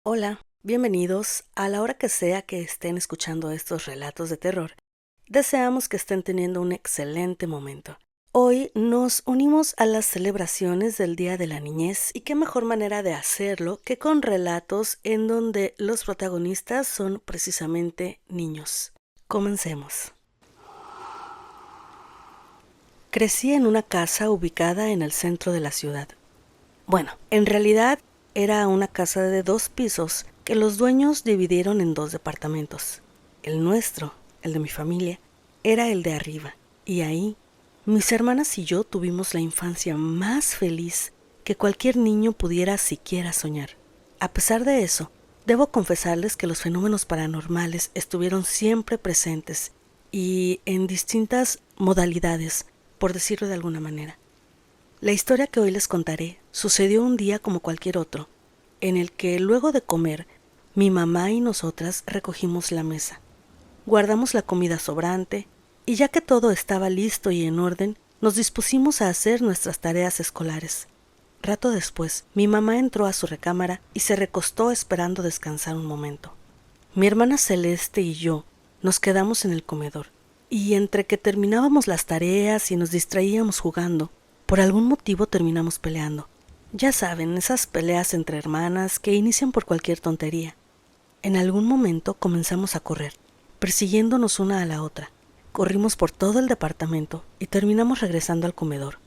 Hola, bienvenidos a la hora que sea que estén escuchando estos relatos de terror. Deseamos que estén teniendo un excelente momento. Hoy nos unimos a las celebraciones del Día de la Niñez y qué mejor manera de hacerlo que con relatos en donde los protagonistas son precisamente niños. Comencemos. Crecí en una casa ubicada en el centro de la ciudad. Bueno, en realidad era una casa de 2 pisos que los dueños dividieron en 2 departamentos. El nuestro, el de mi familia, era el de arriba, y ahí mis hermanas y yo tuvimos la infancia más feliz que cualquier niño pudiera siquiera soñar. A pesar de eso, debo confesarles que los fenómenos paranormales estuvieron siempre presentes y en distintas modalidades, por decirlo de alguna manera. La historia que hoy les contaré sucedió un día como cualquier otro, en el que luego de comer, mi mamá y nosotras recogimos la mesa. Guardamos la comida sobrante y ya que todo estaba listo y en orden, nos dispusimos a hacer nuestras tareas escolares. Rato después, mi mamá entró a su recámara y se recostó esperando descansar un momento. Mi hermana Celeste y yo nos quedamos en el comedor, y entre que terminábamos las tareas y nos distraíamos jugando, por algún motivo terminamos peleando. Ya saben, esas peleas entre hermanas que inician por cualquier tontería. En algún momento comenzamos a correr, persiguiéndonos una a la otra. Corrimos por todo el departamento y terminamos regresando al comedor.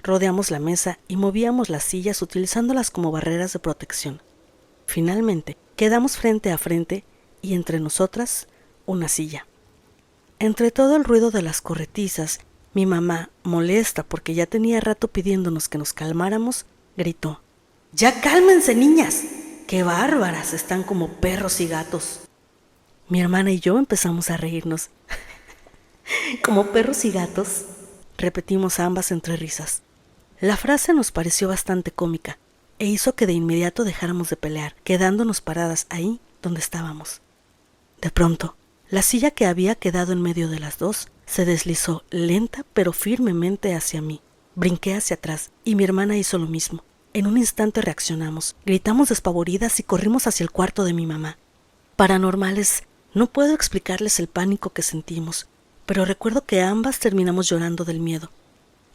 Rodeamos la mesa y movíamos las sillas utilizándolas como barreras de protección. Finalmente, quedamos frente a frente y entre nosotras una silla. Entre todo el ruido de las corretizas, mi mamá, molesta porque ya tenía rato pidiéndonos que nos calmáramos, gritó: ¡Ya cálmense, niñas! ¡Qué bárbaras! Están como perros y gatos. Mi hermana y yo empezamos a reírnos. ¿Como perros y gatos?, repetimos ambas entre risas. La frase nos pareció bastante cómica e hizo que de inmediato dejáramos de pelear, quedándonos paradas ahí donde estábamos. De pronto, la silla que había quedado en medio de las dos se deslizó lenta pero firmemente hacia mí. Brinqué hacia atrás y mi hermana hizo lo mismo. En un instante reaccionamos, gritamos despavoridas y corrimos hacia el cuarto de mi mamá. Paranormales, no puedo explicarles el pánico que sentimos, pero recuerdo que ambas terminamos llorando del miedo.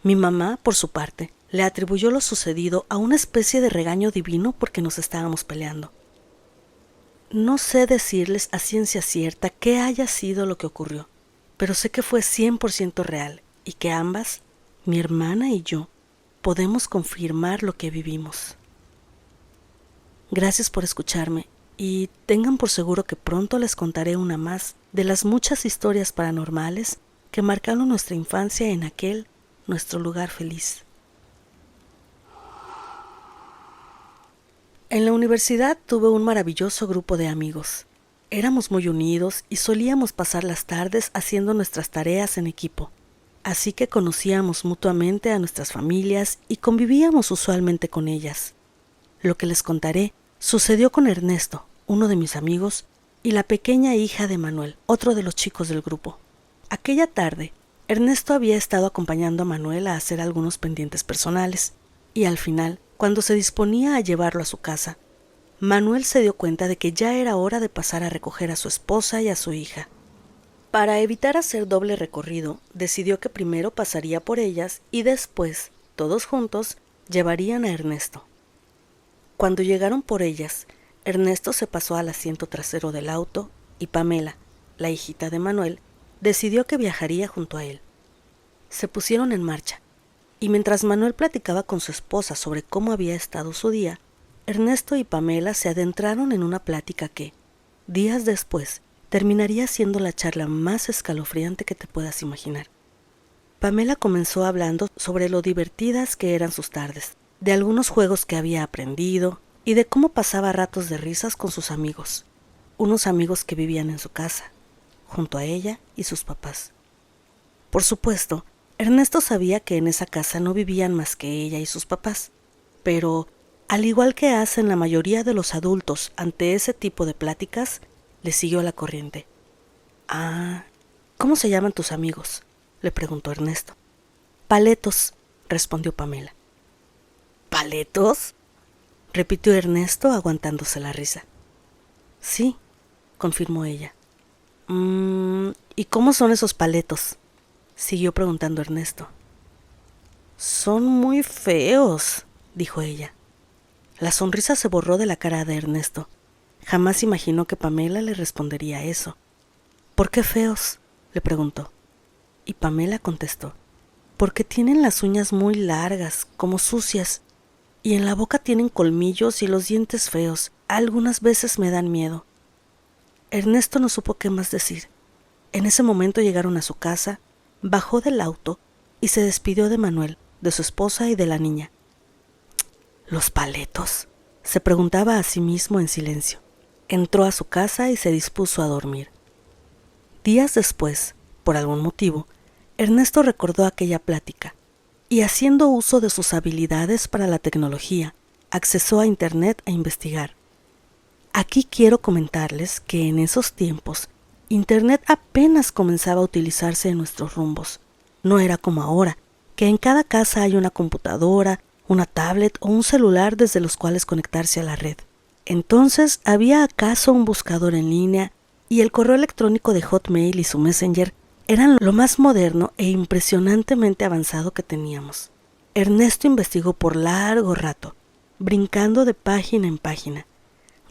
Mi mamá, por su parte, le atribuyó lo sucedido a una especie de regaño divino porque nos estábamos peleando. No sé decirles a ciencia cierta qué haya sido lo que ocurrió, pero sé que fue 100% real y que ambas, mi hermana y yo, podemos confirmar lo que vivimos. Gracias por escucharme y tengan por seguro que pronto les contaré una más de las muchas historias paranormales que marcaron nuestra infancia en aquel nuestro lugar feliz. En la universidad tuve un maravilloso grupo de amigos. Éramos muy unidos y solíamos pasar las tardes haciendo nuestras tareas en equipo, así que conocíamos mutuamente a nuestras familias y convivíamos usualmente con ellas. Lo que les contaré sucedió con Ernesto, uno de mis amigos, y la pequeña hija de Manuel, otro de los chicos del grupo. Aquella tarde, Ernesto había estado acompañando a Manuel a hacer algunos pendientes personales, y al final, cuando se disponía a llevarlo a su casa, Manuel se dio cuenta de que ya era hora de pasar a recoger a su esposa y a su hija. Para evitar hacer doble recorrido, decidió que primero pasaría por ellas y después, todos juntos, llevarían a Ernesto. Cuando llegaron por ellas, Ernesto se pasó al asiento trasero del auto y Pamela, la hijita de Manuel, decidió que viajaría junto a él. Se pusieron en marcha. Y mientras Manuel platicaba con su esposa sobre cómo había estado su día, Ernesto y Pamela se adentraron en una plática que, días después, terminaría siendo la charla más escalofriante que te puedas imaginar. Pamela comenzó hablando sobre lo divertidas que eran sus tardes, de algunos juegos que había aprendido y de cómo pasaba ratos de risas con sus amigos, unos amigos que vivían en su casa, junto a ella y sus papás. Por supuesto, Ernesto sabía que en esa casa no vivían más que ella y sus papás, pero, al igual que hacen la mayoría de los adultos ante ese tipo de pláticas, le siguió la corriente. «Ah, ¿cómo se llaman tus amigos?», le preguntó Ernesto. «Paletos», respondió Pamela. «¿Paletos?», repitió Ernesto aguantándose la risa. Sí, confirmó ella. ¿Y cómo son esos paletos?, siguió preguntando Ernesto. Son muy feos, dijo ella. La sonrisa se borró de la cara de Ernesto. Jamás imaginó que Pamela le respondería eso. ¿Por qué feos?, le preguntó. Y Pamela contestó: porque tienen las uñas muy largas, como sucias, y en la boca tienen colmillos y los dientes feos. Algunas veces me dan miedo. Ernesto no supo qué más decir. En ese momento llegaron a su casa, bajó del auto y se despidió de Manuel, de su esposa y de la niña. ¿Los paletos?, se preguntaba a sí mismo en silencio. Entró a su casa y se dispuso a dormir. Días después, por algún motivo, Ernesto recordó aquella plática y, haciendo uso de sus habilidades para la tecnología, accesó a Internet a investigar. Aquí quiero comentarles que en esos tiempos Internet apenas comenzaba a utilizarse en nuestros rumbos. No era como ahora, que en cada casa hay una computadora, una tablet o un celular desde los cuales conectarse a la red. Entonces, ¿había acaso un buscador en línea y el correo electrónico de Hotmail y su Messenger eran lo más moderno e impresionantemente avanzado que teníamos? Ernesto investigó por largo rato, brincando de página en página,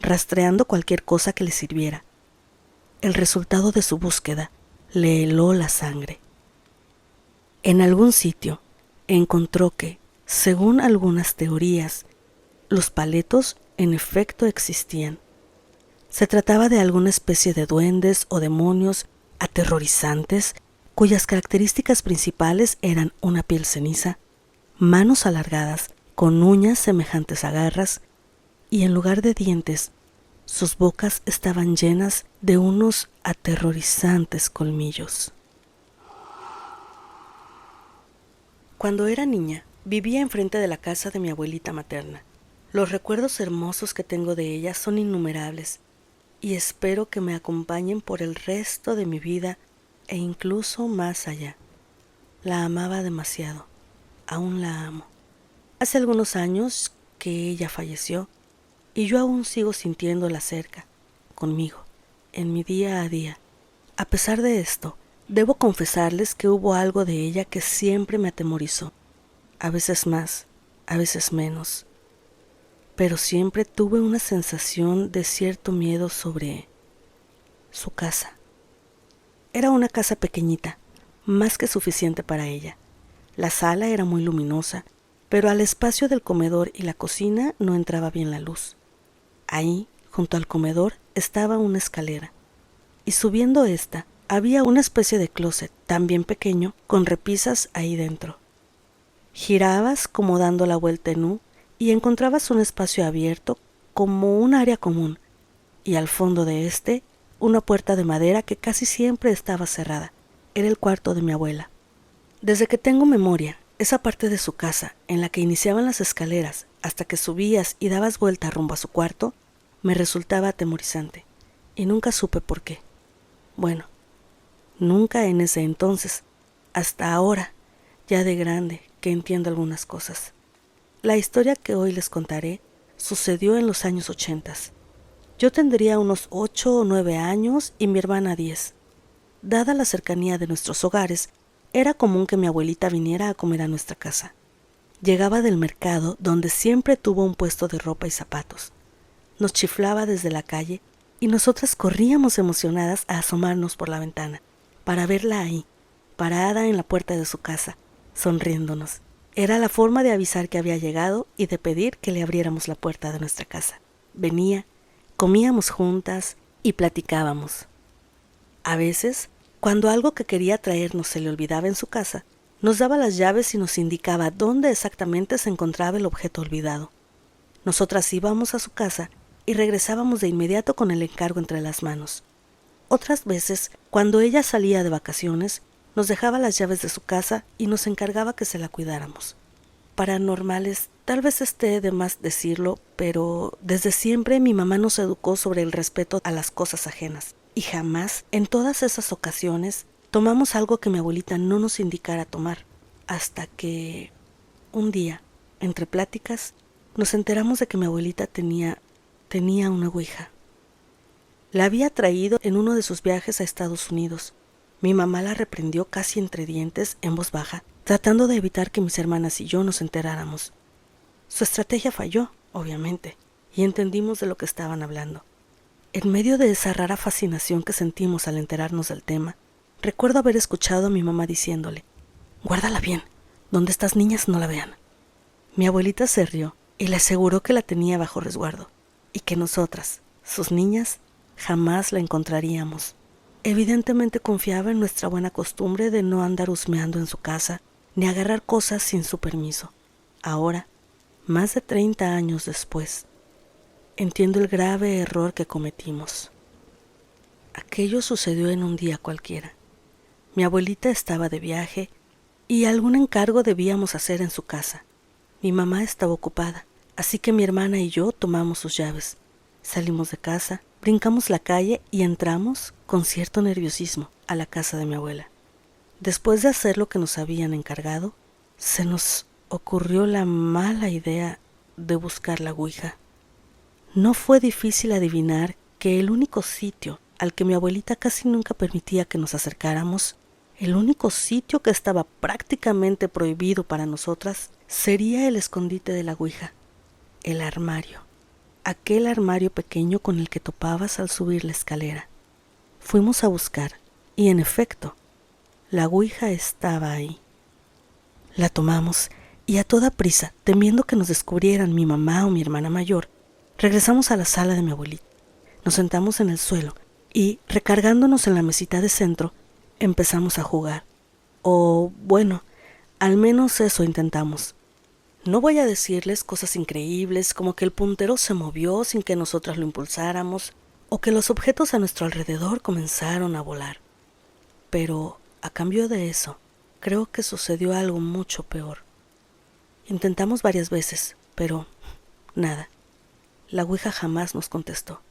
rastreando cualquier cosa que le sirviera. El resultado de su búsqueda le heló la sangre. En algún sitio encontró que, según algunas teorías, los paletos en efecto existían. Se trataba de alguna especie de duendes o demonios aterrorizantes cuyas características principales eran una piel ceniza, manos alargadas con uñas semejantes a garras y, en lugar de dientes, sus bocas estaban llenas de unos aterrorizantes colmillos. Cuando era niña, vivía enfrente de la casa de mi abuelita materna. Los recuerdos hermosos que tengo de ella son innumerables y espero que me acompañen por el resto de mi vida e incluso más allá. La amaba demasiado. Aún la amo. Hace algunos años que ella falleció y yo aún sigo sintiéndola cerca, conmigo, en mi día a día. A pesar de esto, debo confesarles que hubo algo de ella que siempre me atemorizó. A veces más, a veces menos. Pero siempre tuve una sensación de cierto miedo sobre su casa. Era una casa pequeñita, más que suficiente para ella. La sala era muy luminosa, pero al espacio del comedor y la cocina no entraba bien la luz. Ahí, junto al comedor, estaba una escalera, y subiendo esta había una especie de closet, también pequeño, con repisas ahí dentro. Girabas como dando la vuelta en U y encontrabas un espacio abierto como un área común, y al fondo de este una puerta de madera que casi siempre estaba cerrada. Era el cuarto de mi abuela. Desde que tengo memoria, esa parte de su casa en la que iniciaban las escaleras hasta que subías y dabas vuelta rumbo a su cuarto, me resultaba atemorizante, y nunca supe por qué. Bueno, nunca en ese entonces, hasta ahora, ya de grande, que entiendo algunas cosas. La historia que hoy les contaré sucedió en los años 80. Yo tendría unos 8 o 9 años y mi hermana 10. Dada la cercanía de nuestros hogares, era común que mi abuelita viniera a comer a nuestra casa. Llegaba del mercado, donde siempre tuvo un puesto de ropa y zapatos. Nos chiflaba desde la calle y nosotras corríamos emocionadas a asomarnos por la ventana, para verla ahí, parada en la puerta de su casa, sonriéndonos. Era la forma de avisar que había llegado y de pedir que le abriéramos la puerta de nuestra casa. Venía, comíamos juntas y platicábamos. A veces, cuando algo que quería traernos se le olvidaba en su casa, nos daba las llaves y nos indicaba dónde exactamente se encontraba el objeto olvidado. Nosotras íbamos a su casa y regresábamos de inmediato con el encargo entre las manos. Otras veces, cuando ella salía de vacaciones, nos dejaba las llaves de su casa y nos encargaba que se la cuidáramos. Paranormales, tal vez esté de más decirlo, pero desde siempre mi mamá nos educó sobre el respeto a las cosas ajenas. Y jamás, en todas esas ocasiones, tomamos algo que mi abuelita no nos indicara tomar, hasta que, un día, entre pláticas, nos enteramos de que mi abuelita tenía una ouija. La había traído en uno de sus viajes a Estados Unidos. Mi mamá la reprendió casi entre dientes, en voz baja, tratando de evitar que mis hermanas y yo nos enteráramos. Su estrategia falló, obviamente, y entendimos de lo que estaban hablando. En medio de esa rara fascinación que sentimos al enterarnos del tema, recuerdo haber escuchado a mi mamá diciéndole: «Guárdala bien, donde estas niñas no la vean». Mi abuelita se rió y le aseguró que la tenía bajo resguardo, y que nosotras, sus niñas, jamás la encontraríamos. Evidentemente confiaba en nuestra buena costumbre de no andar husmeando en su casa ni agarrar cosas sin su permiso. Ahora, más de 30 años después, entiendo el grave error que cometimos. Aquello sucedió en un día cualquiera. Mi abuelita estaba de viaje y algún encargo debíamos hacer en su casa. Mi mamá estaba ocupada, así que mi hermana y yo tomamos sus llaves. Salimos de casa, brincamos la calle y entramos, con cierto nerviosismo, a la casa de mi abuela. Después de hacer lo que nos habían encargado, se nos ocurrió la mala idea de buscar la ouija. No fue difícil adivinar que el único sitio al que mi abuelita casi nunca permitía que nos acercáramos, el único sitio que estaba prácticamente prohibido para nosotras, sería el escondite de la ouija, el armario. Aquel armario pequeño con el que topabas al subir la escalera. Fuimos a buscar, y en efecto, la ouija estaba ahí. La tomamos, y a toda prisa, temiendo que nos descubrieran mi mamá o mi hermana mayor, regresamos a la sala de mi abuelita. Nos sentamos en el suelo, y, recargándonos en la mesita de centro, empezamos a jugar. O, bueno, al menos eso intentamos. No voy a decirles cosas increíbles como que el puntero se movió sin que nosotras lo impulsáramos o que los objetos a nuestro alrededor comenzaron a volar. Pero, a cambio de eso, creo que sucedió algo mucho peor. Intentamos varias veces, pero nada. La ouija jamás nos contestó.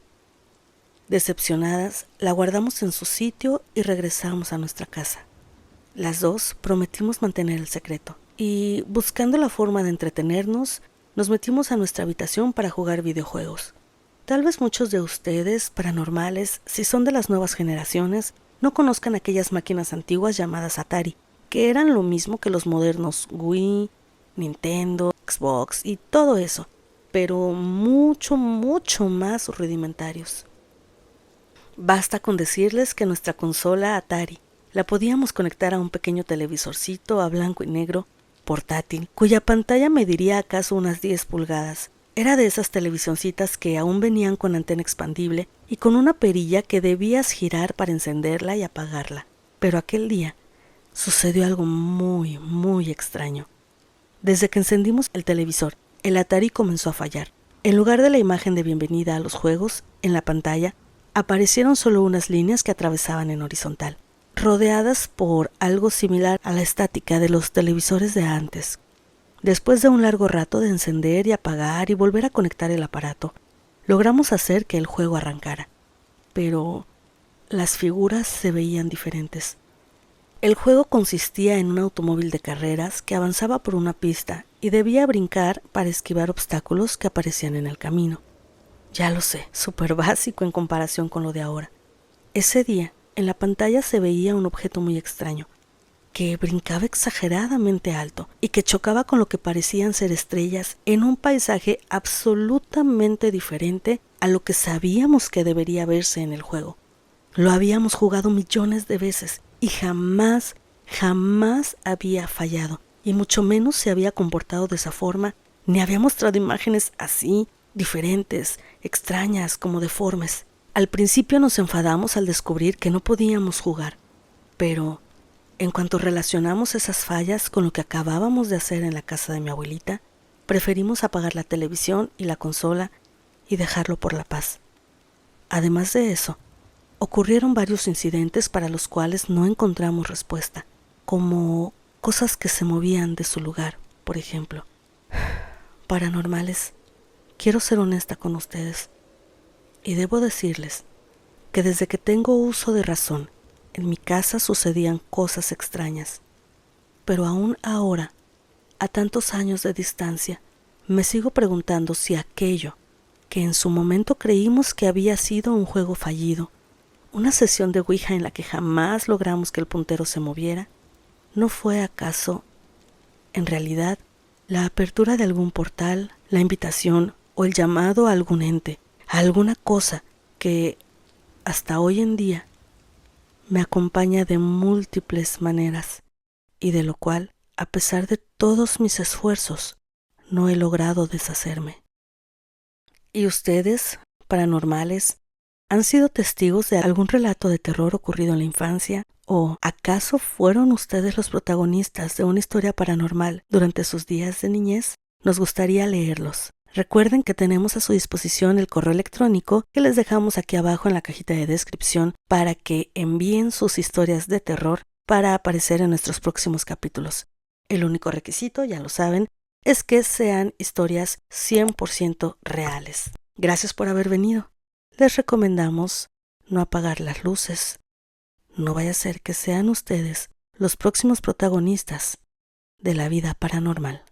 Decepcionadas, la guardamos en su sitio y regresamos a nuestra casa. Las dos prometimos mantener el secreto. Y, buscando la forma de entretenernos, nos metimos a nuestra habitación para jugar videojuegos. Tal vez muchos de ustedes, paranormales, si son de las nuevas generaciones, no conozcan aquellas máquinas antiguas llamadas Atari, que eran lo mismo que los modernos Wii, Nintendo, Xbox y todo eso, pero mucho, mucho más rudimentarios. Basta con decirles que nuestra consola Atari la podíamos conectar a un pequeño televisorcito a blanco y negro portátil, cuya pantalla mediría acaso unas 10 pulgadas. Era de esas televisioncitas que aún venían con antena expandible y con una perilla que debías girar para encenderla y apagarla. Pero aquel día sucedió algo muy, muy extraño. Desde que encendimos el televisor, el Atari comenzó a fallar. En lugar de la imagen de bienvenida a los juegos, en la pantalla aparecieron solo unas líneas que atravesaban en horizontal, rodeadas por algo similar a la estática de los televisores de antes. Después de un largo rato de encender y apagar y volver a conectar el aparato, logramos hacer que el juego arrancara. Pero las figuras se veían diferentes. El juego consistía en un automóvil de carreras que avanzaba por una pista y debía brincar para esquivar obstáculos que aparecían en el camino. Ya lo sé, súper básico en comparación con lo de ahora. Ese día, en la pantalla se veía un objeto muy extraño, que brincaba exageradamente alto y que chocaba con lo que parecían ser estrellas en un paisaje absolutamente diferente a lo que sabíamos que debería verse en el juego. Lo habíamos jugado millones de veces y jamás, jamás había fallado, y mucho menos se había comportado de esa forma, ni había mostrado imágenes así, diferentes, extrañas, como deformes. Al principio nos enfadamos al descubrir que no podíamos jugar, pero en cuanto relacionamos esas fallas con lo que acabábamos de hacer en la casa de mi abuelita, preferimos apagar la televisión y la consola y dejarlo por la paz. Además de eso, ocurrieron varios incidentes para los cuales no encontramos respuesta, como cosas que se movían de su lugar, por ejemplo. Paranormales, quiero ser honesta con ustedes. Y debo decirles que desde que tengo uso de razón, en mi casa sucedían cosas extrañas. Pero aún ahora, a tantos años de distancia, me sigo preguntando si aquello que en su momento creímos que había sido un juego fallido, una sesión de Ouija en la que jamás logramos que el puntero se moviera, ¿no fue acaso, en realidad, la apertura de algún portal, la invitación o el llamado a algún ente, a alguna cosa que, hasta hoy en día, me acompaña de múltiples maneras y de lo cual, a pesar de todos mis esfuerzos, no he logrado deshacerme? ¿Y ustedes, paranormales, han sido testigos de algún relato de terror ocurrido en la infancia? ¿O acaso fueron ustedes los protagonistas de una historia paranormal durante sus días de niñez? Nos gustaría leerlos. Recuerden que tenemos a su disposición el correo electrónico que les dejamos aquí abajo en la cajita de descripción para que envíen sus historias de terror para aparecer en nuestros próximos capítulos. El único requisito, ya lo saben, es que sean historias 100% reales. Gracias por haber venido. Les recomendamos no apagar las luces. No vaya a ser que sean ustedes los próximos protagonistas de la vida paranormal.